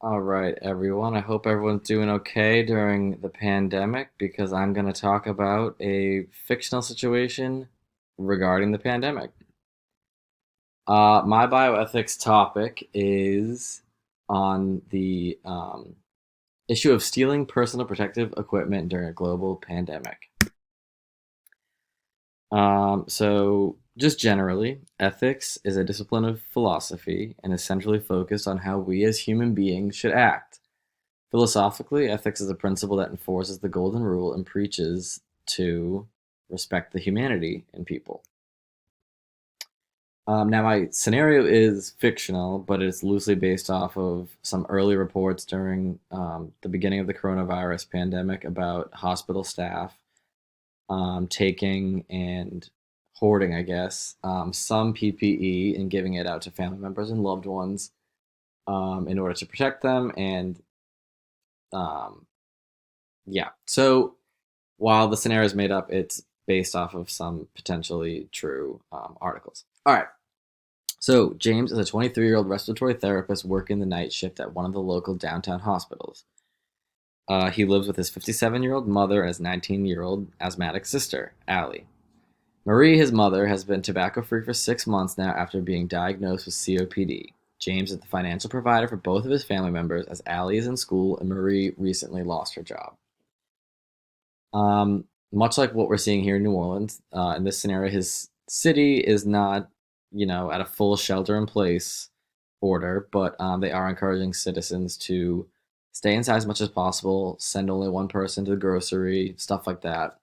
All right, everyone. I hope everyone's doing okay during the pandemic because I'm going to talk about a fictional situation regarding the pandemic. My bioethics topic is on the issue of stealing personal protective equipment during a global pandemic. Just generally, ethics is a discipline of philosophy and is centrally focused on how we as human beings should act. Philosophically, ethics is a principle that enforces the golden rule and preaches to respect the humanity in people. Now, my scenario is fictional, but it's loosely based off of some early reports during the beginning of the coronavirus pandemic about hospital staff taking and hoarding, I guess, some PPE and giving it out to family members and loved ones in order to protect them. And um, yeah, so while the scenario is made up, it's based off of some potentially true articles. All right. So, James is a 23-year-old respiratory therapist working the night shift at one of the local downtown hospitals. He lives with his 57-year-old mother and his 19-year-old asthmatic sister, Allie. Marie, his mother, has been tobacco-free for 6 months now after being diagnosed with COPD. James is the financial provider for both of his family members as Allie is in school and Marie recently lost her job. Much like what we're seeing here in New Orleans, in this scenario, his city is not, at a full shelter-in-place order, but they are encouraging citizens to stay inside as much as possible, send only one person to the grocery, stuff like that.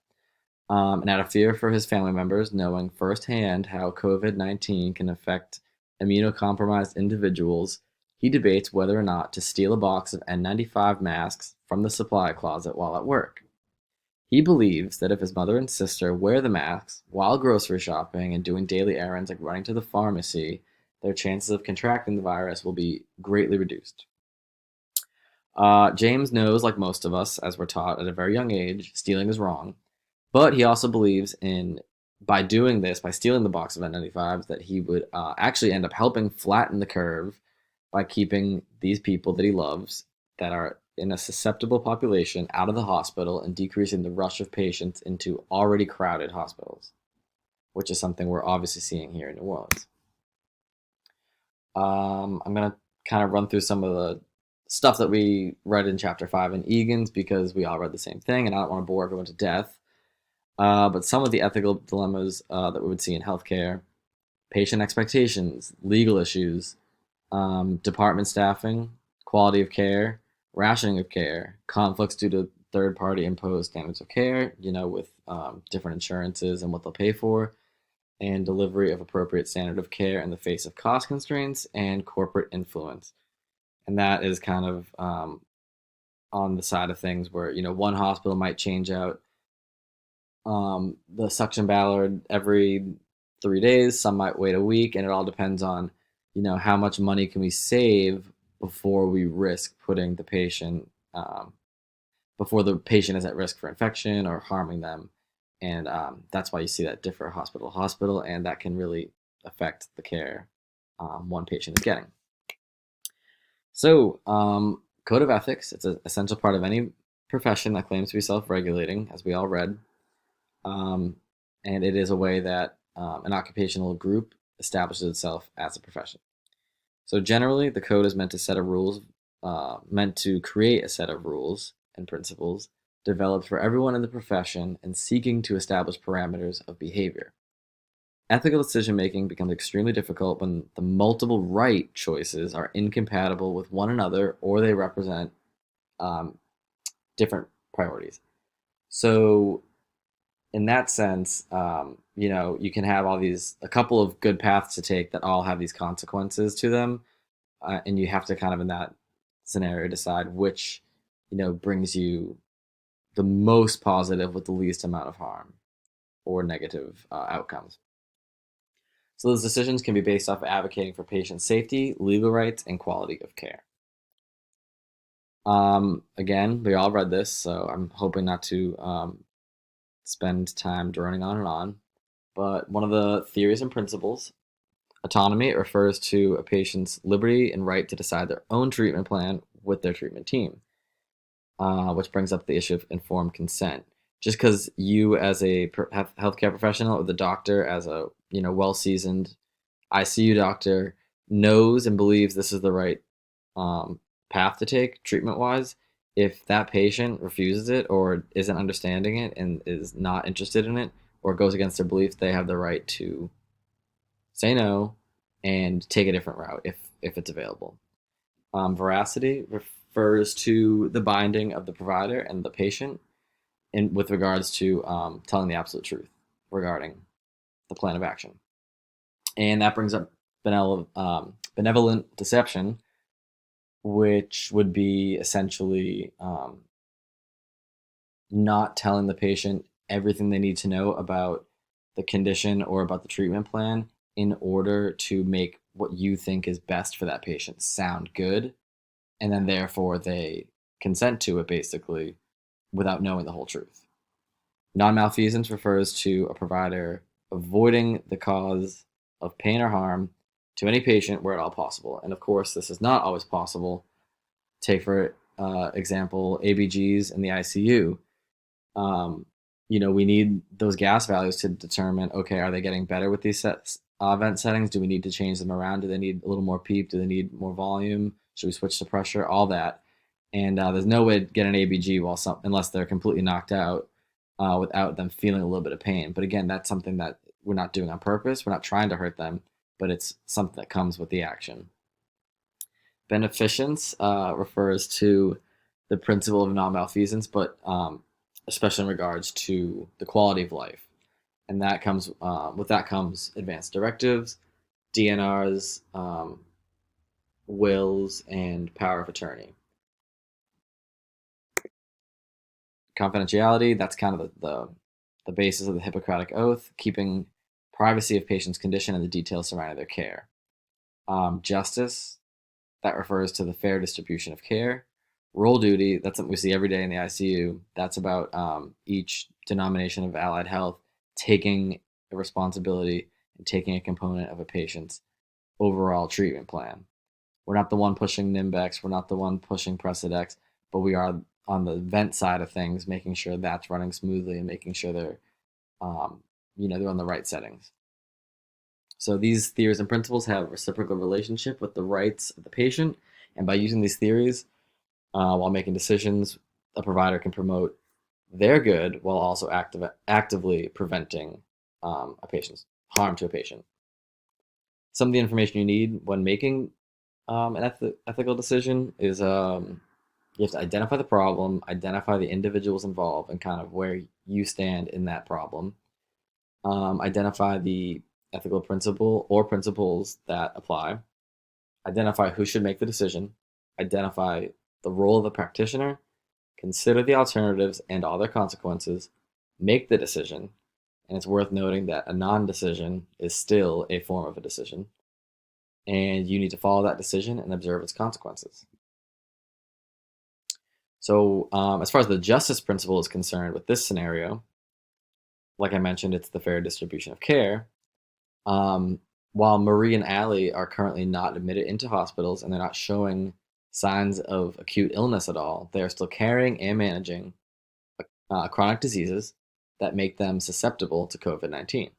And out of fear for his family members, knowing firsthand how COVID-19 can affect immunocompromised individuals, he debates whether or not to steal a box of N95 masks from the supply closet while at work. He believes that if his mother and sister wear the masks while grocery shopping and doing daily errands like running to the pharmacy, their chances of contracting the virus will be greatly reduced. James knows, like most of us, as we're taught at a very young age, stealing is wrong. But he also believes by doing this, by stealing the box of N95s, that he would actually end up helping flatten the curve by keeping these people that he loves that are in a susceptible population out of the hospital and decreasing the rush of patients into already crowded hospitals, which is something we're obviously seeing here in New Orleans. I'm going to kind of run through some of the stuff that we read in Chapter 5 in Egan's because we all read the same thing, and I don't want to bore everyone to death. But some of the ethical dilemmas that we would see in healthcare, patient expectations, legal issues, department staffing, quality of care, rationing of care, conflicts due to third party imposed standards of care, with different insurances and what they'll pay for, and delivery of appropriate standard of care in the face of cost constraints and corporate influence. And that is kind of on the side of things where, one hospital might change out the suction ballard every 3 days. Some might wait a week, and it all depends on, how much money can we save before we risk putting the patient, before the patient is at risk for infection or harming them. And that's why you see that differ hospital to hospital, and that can really affect the care one patient is getting. So, code of ethics, it's an essential part of any profession that claims to be self-regulating, as we all read. And it is a way that an occupational group establishes itself as a profession. So generally, the code is meant to create a set of rules and principles developed for everyone in the profession and seeking to establish parameters of behavior. Ethical decision making becomes extremely difficult when the multiple right choices are incompatible with one another or they represent different priorities. So in that sense, you can have a couple of good paths to take that all have these consequences to them, and you have to kind of in that scenario decide which, brings you the most positive with the least amount of harm or negative outcomes. So those decisions can be based off of advocating for patient safety, legal rights, and quality of care. Again, we all read this, so I'm hoping not to spend time droning on and on. But one of the theories and principles, autonomy, refers to a patient's liberty and right to decide their own treatment plan with their treatment team, which brings up the issue of informed consent. Just because you, as a healthcare professional, or the doctor, as a well-seasoned ICU doctor, knows and believes this is the right path to take treatment-wise, if that patient refuses it or isn't understanding it and is not interested in it or goes against their beliefs, they have the right to say no and take a different route if it's available. Veracity refers to the binding of the provider and the patient with regards to telling the absolute truth regarding the plan of action. And that brings up benevolent deception, which would be essentially not telling the patient everything they need to know about the condition or about the treatment plan in order to make what you think is best for that patient sound good, and then therefore they consent to it basically without knowing the whole truth. Non-malfeasance refers to a provider avoiding the cause of pain or harm to any patient where at all possible. And of course, this is not always possible. Take, for example, ABGs in the ICU. We need those gas values to determine, okay, are they getting better with these vent settings? Do we need to change them around? Do they need a little more PEEP? Do they need more volume? Should we switch to pressure? All that. And there's no way to get an ABG unless they're completely knocked out without them feeling a little bit of pain. But again, that's something that we're not doing on purpose. We're not trying to hurt them, but it's something that comes with the action. Beneficence refers to the principle of non-malfeasance, but especially in regards to the quality of life. And that comes with that comes advanced directives, DNRs, wills, and power of attorney. Confidentiality, that's kind of the basis of the Hippocratic Oath, keeping privacy of patient's condition and the details surrounding their care. Justice, that refers to the fair distribution of care. Role duty, that's something we see every day in the ICU. That's about each denomination of allied health taking a responsibility and taking a component of a patient's overall treatment plan. We're not the one pushing Nimbex, we're not the one pushing Precedex, but we are on the vent side of things, making sure that's running smoothly and making sure they're on the right settings. So these theories and principles have a reciprocal relationship with the rights of the patient, and by using these theories while making decisions, a provider can promote their good while also actively preventing a patient's harm to a patient. Some of the information you need when making an ethical decision is you have to identify the problem, identify the individuals involved, and kind of where you stand in that problem. Identify the ethical principle or principles that apply. Identify who should make the decision. Identify the role of the practitioner. Consider the alternatives and all their consequences. Make the decision. And it's worth noting that a non-decision is still a form of a decision. And you need to follow that decision and observe its consequences. So as far as the justice principle is concerned with this scenario, like I mentioned, it's the fair distribution of care. While Marie and Allie are currently not admitted into hospitals and they're not showing signs of acute illness at all, they are still carrying and managing chronic diseases that make them susceptible to COVID-19.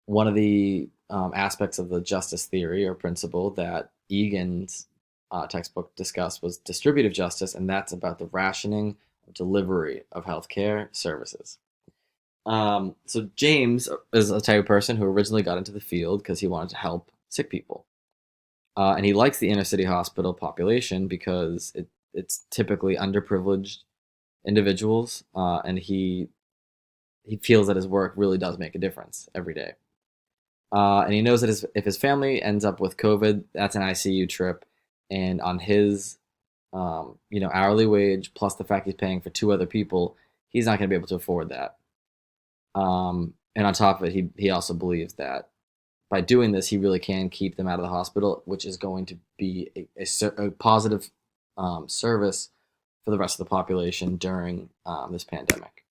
One of the aspects of the justice theory or principle that Egan's textbook discussed was distributive justice, and that's about the rationing of delivery of healthcare services. So James is a type of person who originally got into the field because he wanted to help sick people. And he likes the inner city hospital population because it's typically underprivileged individuals, and he feels that his work really does make a difference every day. And he knows that if his family ends up with COVID, that's an ICU trip, and on his hourly wage plus the fact he's paying for 2 other people, he's not going to be able to afford that. And on top of it, he also believes that by doing this, he really can keep them out of the hospital, which is going to be a positive service for the rest of the population during this pandemic.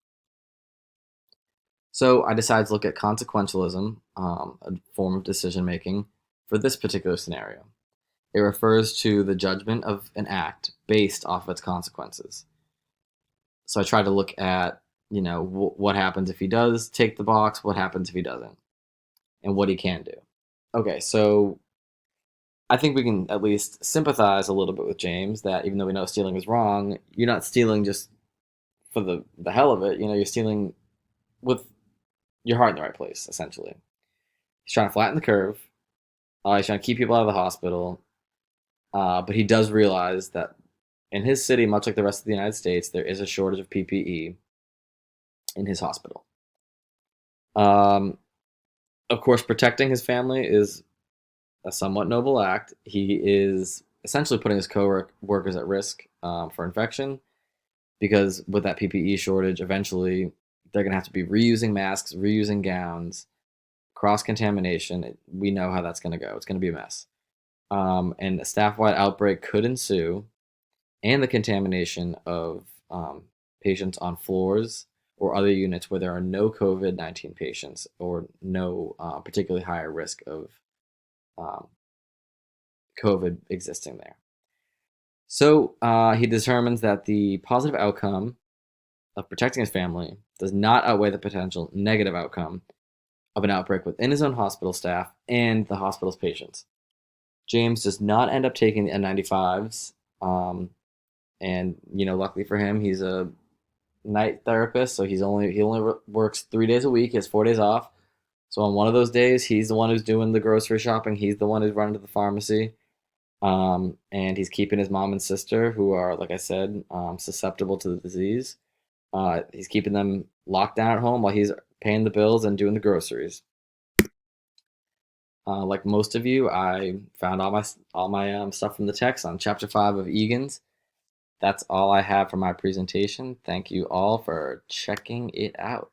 So I decided to look at consequentialism, a form of decision making, for this particular scenario. It refers to the judgment of an act based off of its consequences. So I try to look at, what happens if he does take the box, what happens if he doesn't, and what he can do. Okay, so I think we can at least sympathize a little bit with James that even though we know stealing is wrong, you're not stealing just for the hell of it. You're stealing with your heart in the right place, essentially. He's trying to flatten the curve. He's trying to keep people out of the hospital. But he does realize that in his city, much like the rest of the United States, there is a shortage of PPE in his hospital. Um, of course, protecting his family is a somewhat noble act. He is essentially putting his co-workers at risk for infection because with that PPE shortage, eventually they're going to have to be reusing masks, reusing gowns, cross contamination. We know how that's going to go. It's going to be a mess. And a staff-wide outbreak could ensue, and the contamination of patients on floors or other units where there are no COVID-19 patients or no particularly higher risk of um, COVID existing there. So he determines that the positive outcome of protecting his family does not outweigh the potential negative outcome of an outbreak within his own hospital staff and the hospital's patients. James does not end up taking the N95s, and luckily for him, he's a night therapist, so he only works 3 days a week. He has 4 days off. So on one of those days, he's the one who's doing the grocery shopping. He's the one who's running to the pharmacy. And he's keeping his mom and sister, who are, like I said, susceptible to the disease. He's keeping them locked down at home while he's paying the bills and doing the groceries. Like most of you, I found all my stuff from the text on Chapter 5 of Egan's. That's all I have for my presentation. Thank you all for checking it out.